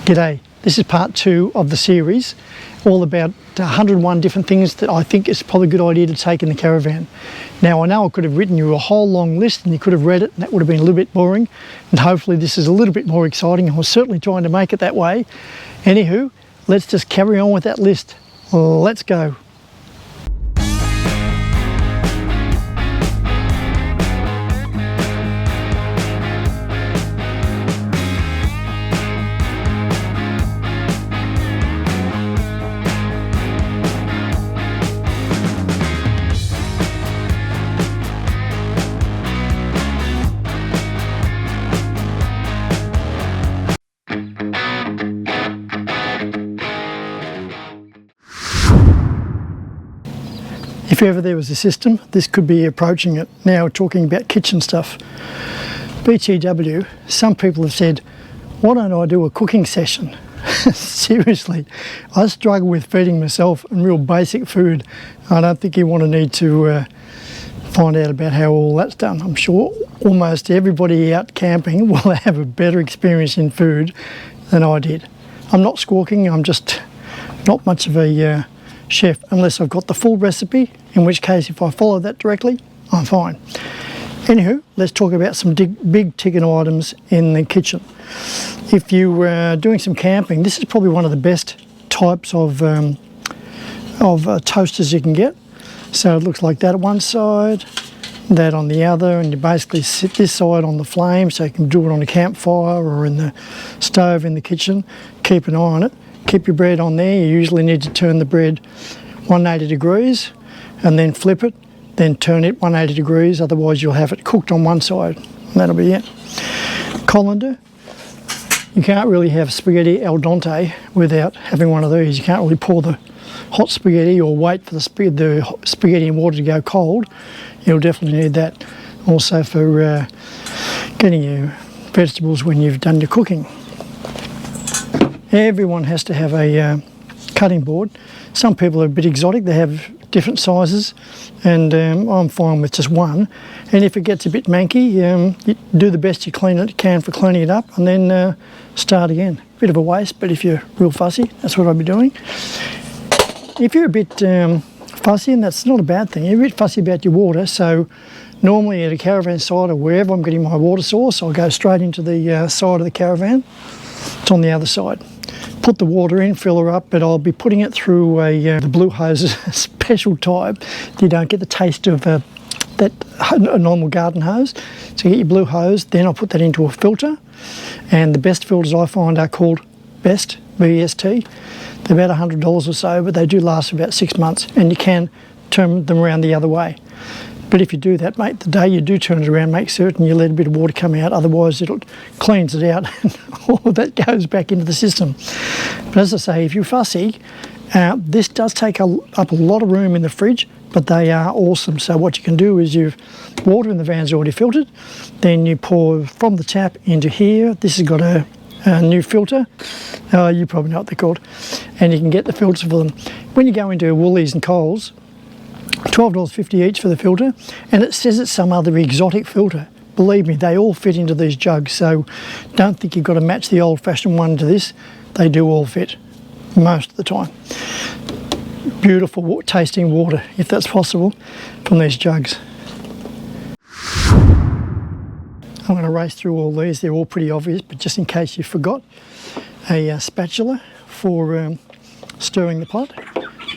G'day, this is part 2 of the series, all about 101 different things that I think it's probably a good idea to take in the caravan. Now I know I could have written you a whole long list and you could have read it and that would have been a little bit boring, and hopefully this is a little bit more exciting. I was certainly trying to make it that way. Anywho, let's just carry on with that list. Let's go. If ever there was a system, this could be approaching it. Now talking about kitchen stuff. BTW, some people have said, why don't I do a cooking session? Seriously, I struggle with feeding myself and real basic food. I don't think you want to need to find out about how all that's done. I'm sure almost everybody out camping will have a better experience in food than I did. I'm not squawking, I'm just not much of a chef unless I've got the full recipe, in which case if I follow that directly, I'm fine. Anywho, let's talk about some big ticket items in the kitchen. If you were doing some camping, this is probably one of the best types of toasters you can get. So it looks like that at one side, that on the other, and you basically sit this side on the flame so you can do it on a campfire or in the stove in the kitchen. Keep an eye on it. Keep your bread on there. You usually need to turn the bread 180 degrees and then flip it, then turn it 180 degrees, otherwise you'll have it cooked on one side. And that'll be it. Colander. You can't really have spaghetti al dente without having one of these. You can't really pour the hot spaghetti or wait for the spaghetti and water to go cold. You'll definitely need that. Also for getting your vegetables when you've done your cooking. Everyone has to have a cutting board. Some people are a bit exotic, they have different sizes, and I'm fine with just one. And if it gets a bit manky, you do the best you can for cleaning it up, and then start again. Bit of a waste, but if you're real fussy, that's what I'd be doing. If you're a bit fussy, and that's not a bad thing, you're a bit fussy about your water, so normally at a caravan site or wherever I'm getting my water source, I'll go straight into the side of the caravan. It's on the other side. Put the water in, fill her up, but I'll be putting it through the blue hose, a special type. You don't get the taste of a normal garden hose. So you get your blue hose, then I'll put that into a filter. And the best filters I find are called Best, B-E-S-T. They're about $100 or so, but they do last about 6 months, and you can turn them around the other way. But if you do that, mate, the day you do turn it around, make certain you let a bit of water come out, otherwise it cleans it out and all of that goes back into the system. But as I say, if you're fussy, this does take up a lot of room in the fridge, but they are awesome. So what you can do is water in the van's already filtered, then you pour from the tap into here. This has got a new filter. You probably know what they're called. And you can get the filters for them. When you go into Woolies and Coles, $12.50 each for the filter, and it says it's some other exotic filter. Believe me, they all fit into these jugs, so don't think you've got to match the old-fashioned one to this. They do all fit, most of the time. Beautiful tasting water, if that's possible, from these jugs. I'm going to race through all these. They're all pretty obvious, but just in case you forgot, a spatula for stirring the pot.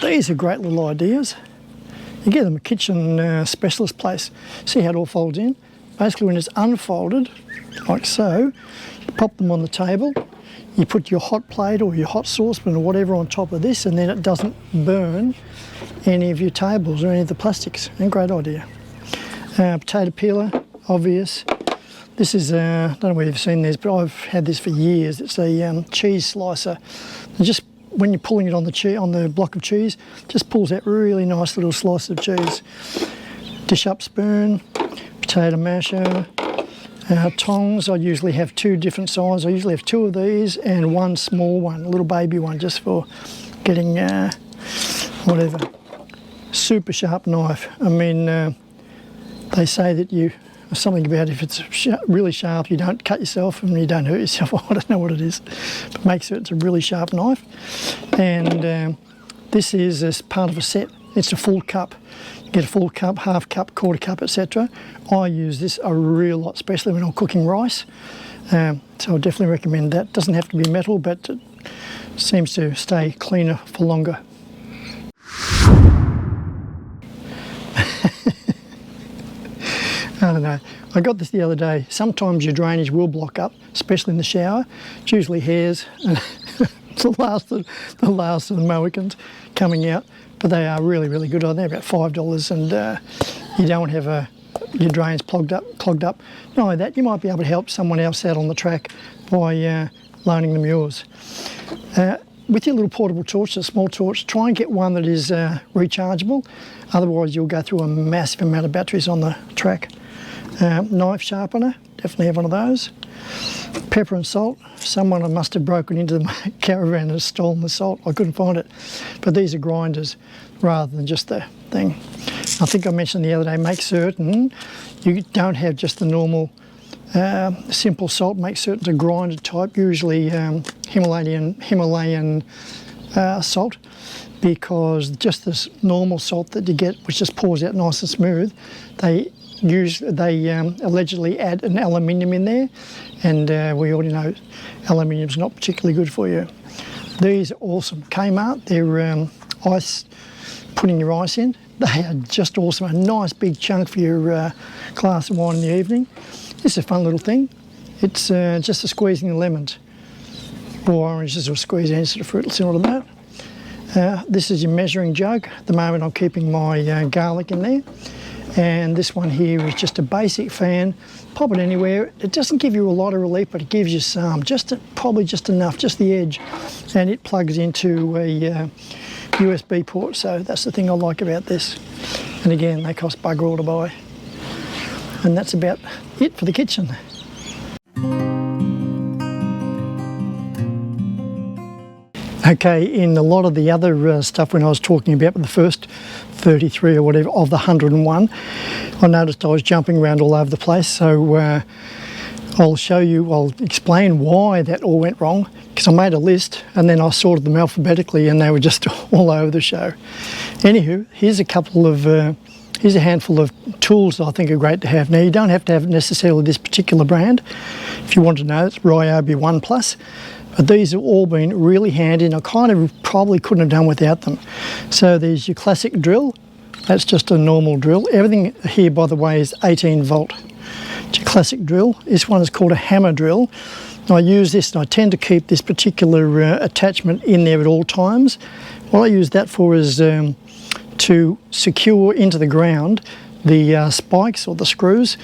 These are great little ideas. You get them a kitchen specialist place. See how it all folds in? Basically when it's unfolded, like so, you pop them on the table, you put your hot plate or your hot saucepan or whatever on top of this, and then it doesn't burn any of your tables or any of the plastics. A great idea. Potato peeler, obvious. This is, I don't know whether you've seen this, but I've had this for years. It's a cheese slicer. And just when you're pulling it on the block of cheese, just pulls out really nice little slices of cheese. Dish up spoon, potato masher, tongs. I usually have 2 different sizes. I usually have 2 of these and 1 small one, a little baby one, just for getting whatever. Super sharp knife. I mean, they say that something about if it's really sharp, you don't cut yourself and you don't hurt yourself. I don't know what it is, but make sure it's a really sharp knife. And this is as part of a set. It's a full cup. You get a full cup, half cup, quarter cup, etc. I use this a real lot, especially when I'm cooking rice. So I definitely recommend that. Doesn't have to be metal, but it seems to stay cleaner for longer. I don't know. I got this the other day. Sometimes your drainage will block up, especially in the shower. It's usually hairs and the last of the Mohicans coming out. But they are really, really good. They're about $5, and you don't have your drains clogged up. Not only that, you might be able to help someone else out on the track by loaning them yours. With your little portable torch, a small torch, try and get one that is rechargeable. Otherwise, you'll go through a massive amount of batteries on the track. Knife sharpener, definitely have one of those. Pepper and salt. Someone must have broken into the caravan and stolen the salt. I couldn't find it. But these are grinders rather than just the thing. I think I mentioned the other day, make certain you don't have just the normal simple salt. Make certain it's a grinded type, usually Himalayan salt, because just this normal salt that you get, which just pours out nice and smooth, they allegedly add an aluminium in there, and we already know aluminium's not particularly good for you. These are awesome. Kmart, they're ice, putting your ice in. They are just awesome. A nice big chunk for your glass of wine in the evening. It's a fun little thing. It's just for squeezing the lemons or oranges, or squeeze any sort of fruit similar to that. This is your measuring jug. At the moment I'm keeping my garlic in there. And this one here is just a basic fan. Pop it anywhere. It doesn't give you a lot of relief, but it gives you some, probably just enough, just the edge. And it plugs into a USB port, so that's the thing I like about this. And again, they cost bugger all to buy. And that's about it for the kitchen. Okay, in a lot of the other stuff when I was talking about the first 33 or whatever of the 101, I noticed I was jumping around all over the place, so I'll explain why that all went wrong, because I made a list and then I sorted them alphabetically and they were just all over the show. Anywho, here's a handful of tools that I think are great to have. Now, you don't have to have necessarily this particular brand. If you want to know, it's Ryobi 1 Plus. But these have all been really handy, and I kind of probably couldn't have done without them. So there's your classic drill. That's just a normal drill. Everything here, by the way, is 18 volt. It's your classic drill. This one is called a hammer drill. And I use this, and I tend to keep this particular attachment in there at all times. What I use that for is to secure into the ground the spikes or the screws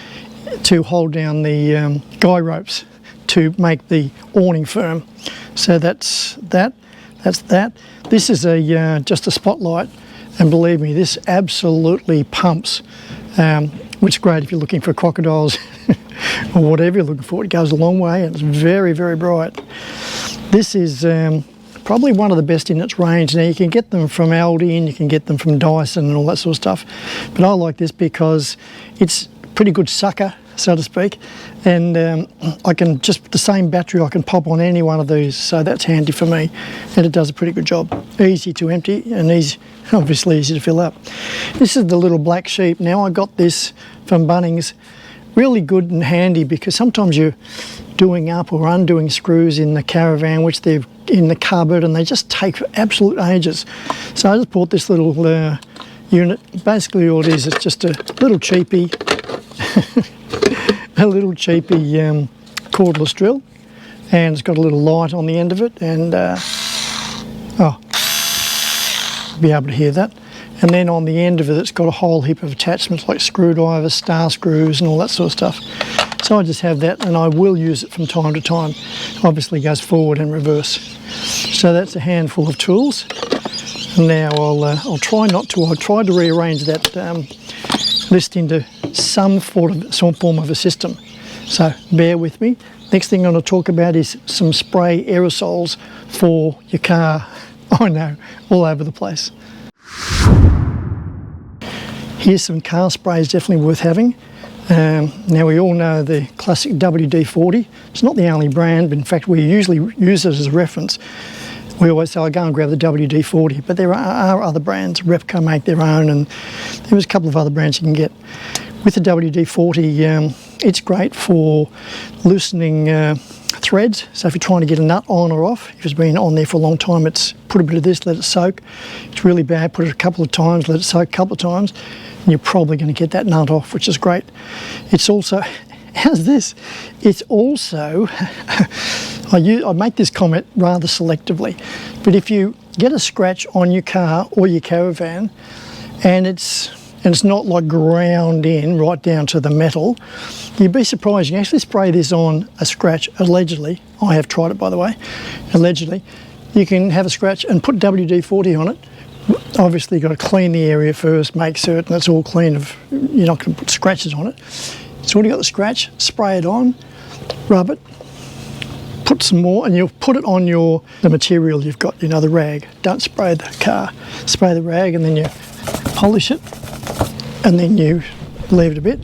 to hold down the guy ropes to make the awning firm. So that's that. This is just a spotlight, and believe me, this absolutely pumps, which is great if you're looking for crocodiles or whatever you're looking for. It goes a long way, and it's very, very bright. This is probably one of the best in its range. Now, you can get them from Aldi and you can get them from Dyson and all that sort of stuff, but I like this because it's a pretty good sucker, so to speak, and I can just, the same battery I can pop on any one of these, so that's handy for me, and it does a pretty good job. Easy to empty and obviously easy to fill up. This is the little black sheep. Now, I got this from Bunnings. Really good and handy because sometimes you're doing up or undoing screws in the caravan, which they're in the cupboard, and they just take absolute ages. So I just bought this little unit. Basically all it is just a little cheapie cordless drill, and it's got a little light on the end of it, and be able to hear that. And then on the end of it, it's got a whole heap of attachments like screwdrivers, star screws, and all that sort of stuff. So I just have that, and I will use it from time to time. Obviously goes forward and reverse. So that's a handful of tools. And now I'll try not to. I tried to rearrange that list into some form of a system. So bear with me. Next thing I'm going to talk about is some spray aerosols for your car. I know, all over the place. Here's some car sprays definitely worth having. Now we all know the classic WD-40. It's not the only brand, but in fact we usually use it as a reference. We always say, go and grab the WD-40, but there are other brands. Repco make their own, and there was a couple of other brands you can get. With the WD-40, it's great for loosening threads. So if you're trying to get a nut on or off, if it's been on there for a long time, it's put a bit of this, let it soak. It's really bad, put it a couple of times, let it soak a couple of times, and you're probably going to get that nut off, which is great. It's also, how's this? It's also, I make this comment rather selectively, but if you get a scratch on your car or your caravan, and it's not like ground in right down to the metal, you'd be surprised. You can actually spray this on a scratch, allegedly. I have tried it, by the way, allegedly. You can have a scratch and put WD-40 on it. Obviously, you've got to clean the area first, make certain it's all clean, you're not going to put scratches on it. So when you've got the scratch, spray it on, rub it, put some more, and you'll put it on the material you've got, the rag. Don't spray the car, spray the rag, and then you polish it, and then you leave it a bit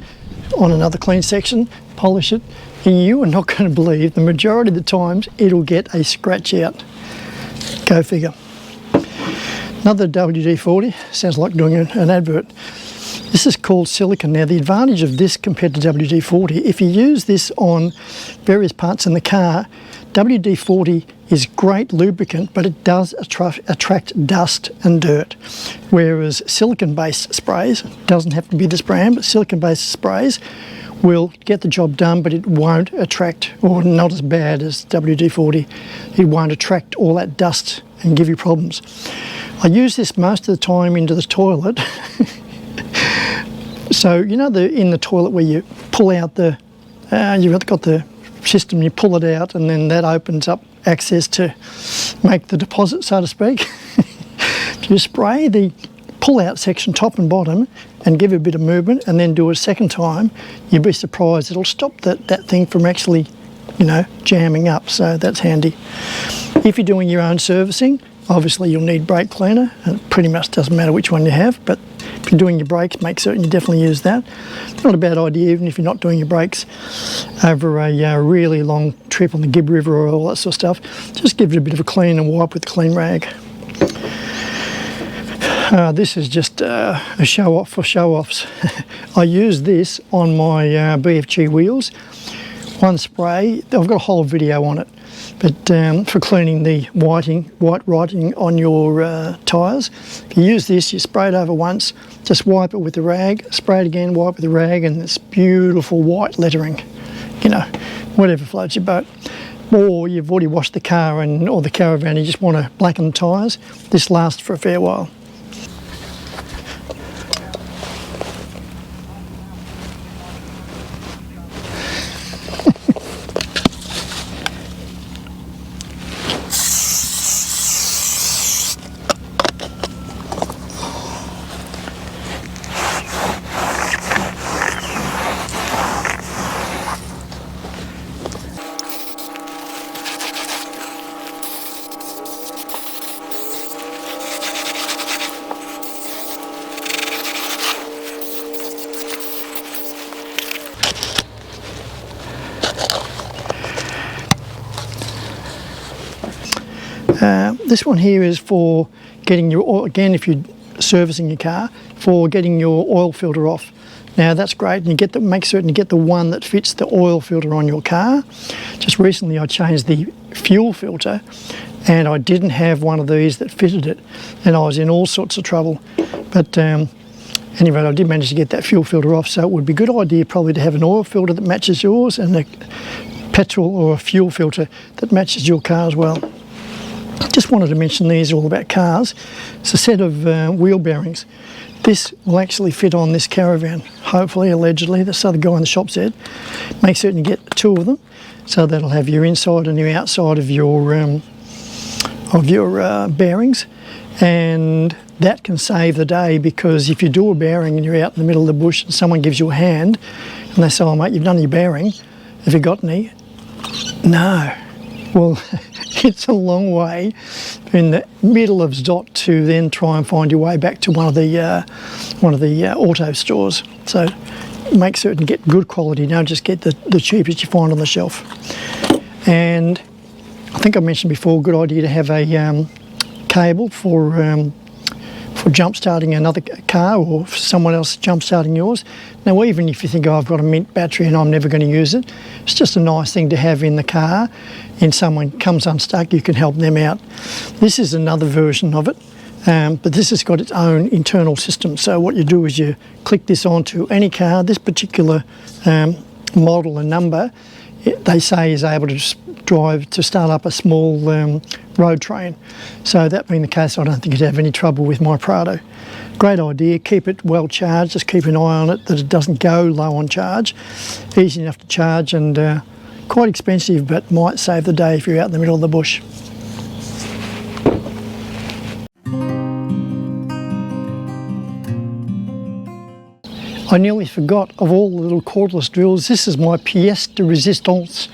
on another clean section, polish it, and you are not going to believe the majority of the times it'll get a scratch out. Go figure. Another WD-40, sounds like doing an advert. This is called silicone. Now the advantage of this compared to WD-40, if you use this on various parts in the car, WD-40 is great lubricant, but it does attract dust and dirt. Whereas silicone-based sprays, doesn't have to be this brand, but silicone-based sprays will get the job done, but it won't attract, or not as bad as WD-40, it won't attract all that dust and give you problems. I use this most of the time into the toilet. So, in the toilet where you pull out you've got the system, you pull it out, and then that opens up access to make the deposit, so to speak. If you spray the pull-out section top and bottom and give it a bit of movement and then do it a second time, you'd be surprised. It'll stop that thing from actually, jamming up, so that's handy. If you're doing your own servicing, obviously you'll need brake cleaner. It pretty much doesn't matter which one you have, but if you're doing your brakes, make certain you definitely use that. Not a bad idea, even if you're not doing your brakes over a really long trip on the Gibb River or all that sort of stuff. Just give it a bit of a clean and wipe with a clean rag. This is just a show-off for show-offs. I use this on my BFG wheels. One spray, I've got a whole video on it, but for cleaning the white writing on your tyres. If you use this, you spray it over once, just wipe it with the rag, spray it again, wipe with the rag, and this beautiful white lettering, whatever floats your boat. Or you've already washed the car or the caravan, you just want to blacken the tyres, this lasts for a fair while. This one here is for getting your oil, again if you're servicing your car, for getting your oil filter off. Now that's great, and make certain you get the one that fits the oil filter on your car. Just recently I changed the fuel filter and I didn't have one of these that fitted it, and I was in all sorts of trouble. But anyway, I did manage to get that fuel filter off, so it would be a good idea probably to have an oil filter that matches yours and a petrol or a fuel filter that matches your car as well. Just wanted to mention these are all about cars. It's a set of wheel bearings. This will actually fit on this caravan, hopefully, allegedly. That's what the guy in the shop said. Make certain you get two of them, so that'll have your inside and your outside of your bearings, and that can save the day, because if you do a bearing and you're out in the middle of the bush and someone gives you a hand and they say, "Oh mate, you've done your bearing, have you got any?" No. Well, it's a long way in the middle of Zot to then try and find your way back to one of the auto stores. So make certain get good quality, don't just get the cheapest you find on the shelf. And I think I mentioned before, good idea to have a cable for jump starting another car, or for someone else jump starting yours. Now, even if you think, oh, I've got a mint battery and I'm never going to use it, it's just a nice thing to have in the car. And someone comes unstuck, you can help them out. This is another version of it, but this has got its own internal system. So what you do is you click this onto any car. This particular model and number, they say is able to start up a small road train. So that being the case, I don't think you'd have any trouble with my Prado. Great idea, keep it well charged, just keep an eye on it that it doesn't go low on charge. Easy enough to charge and quite expensive, but might save the day if you're out in the middle of the bush. I nearly forgot, of all the little cordless drills, this is my pièce de résistance.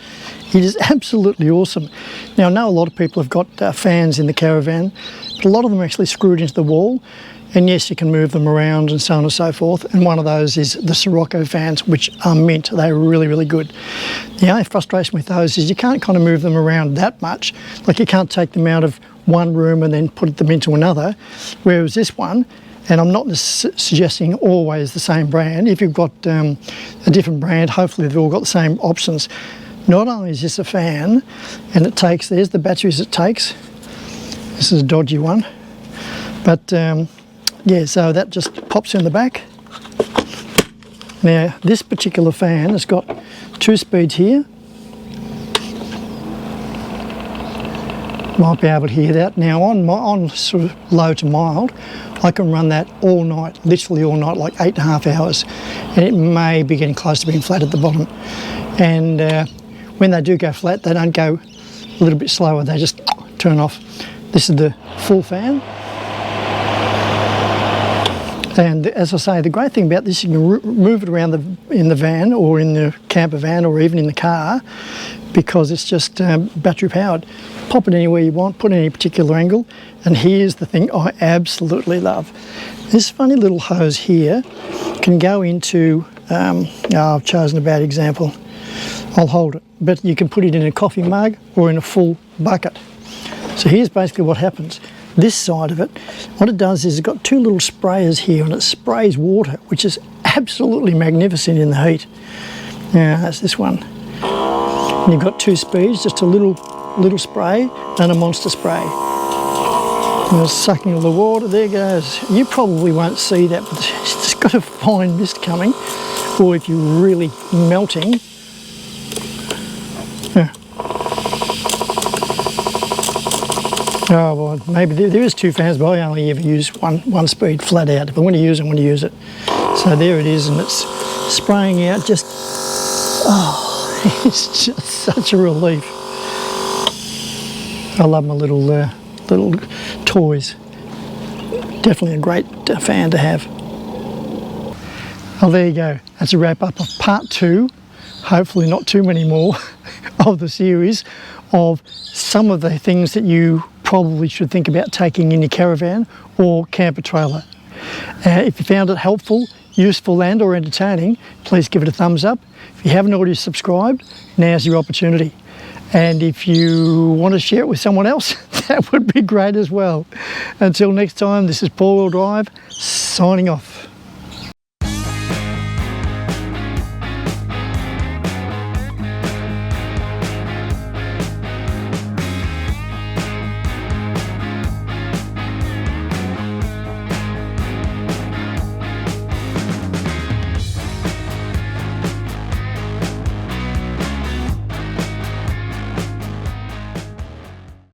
It is absolutely awesome. Now, I know a lot of people have got fans in the caravan, but a lot of them are actually screwed into the wall. And yes, you can move them around and so on and so forth. And one of those is the Sirocco fans, which are mint. They're really, really good. The only frustration with those is you can't kind of move them around that much. Like, you can't take them out of one room and then put them into another. Whereas this one, and I'm not suggesting always the same brand. If you've got a different brand, hopefully they've all got the same options. Not only is this a fan, and it takes, there's the batteries it takes. This is a dodgy one. But yeah, so that just pops in the back. Now, this particular fan has got 2 speeds here. Might be able to hear that. Now, on sort of low to mild, I can run that all night, literally all night, like 8.5 hours. And it may be getting close to being flat at the bottom. And when they do go flat, they don't go a little bit slower, they just turn off. This is the full fan. And as I say, the great thing about this, you can move it around in the van or in the camper van or even in the car, because it's just battery powered. Pop it anywhere you want, put it in any particular angle. And here's the thing I absolutely love. This funny little hose here can go into, I've chosen a bad example. I'll hold it, but you can put it in a coffee mug or in a full bucket. So here's basically what happens. This side of it, what it does is it's got 2 little sprayers here, and it sprays water, which is absolutely magnificent in the heat. Now, that's this one. And you've got 2 speeds, just a little spray and a monster spray. And it's sucking all the water, there it goes. You probably won't see that, but it's just got a fine mist coming, or if you're really melting. Yeah. Oh, well, maybe there is 2 fans, but I only ever use one speed flat out. If I want to use it, I want to use it. So there it is, and it's spraying out just, oh, it's just such a relief. I love my little toys. Definitely a great fan to have. Oh, there you go. That's a wrap up of part 2. Hopefully not too many more of the series of some of the things that you probably should think about taking in your caravan or camper trailer. If you found it helpful, useful and or entertaining, please give it a thumbs up. If you haven't already subscribed, now's your opportunity. And if you want to share it with someone else, that would be great as well. Until next time, this is 4 Wheel Drive, signing off.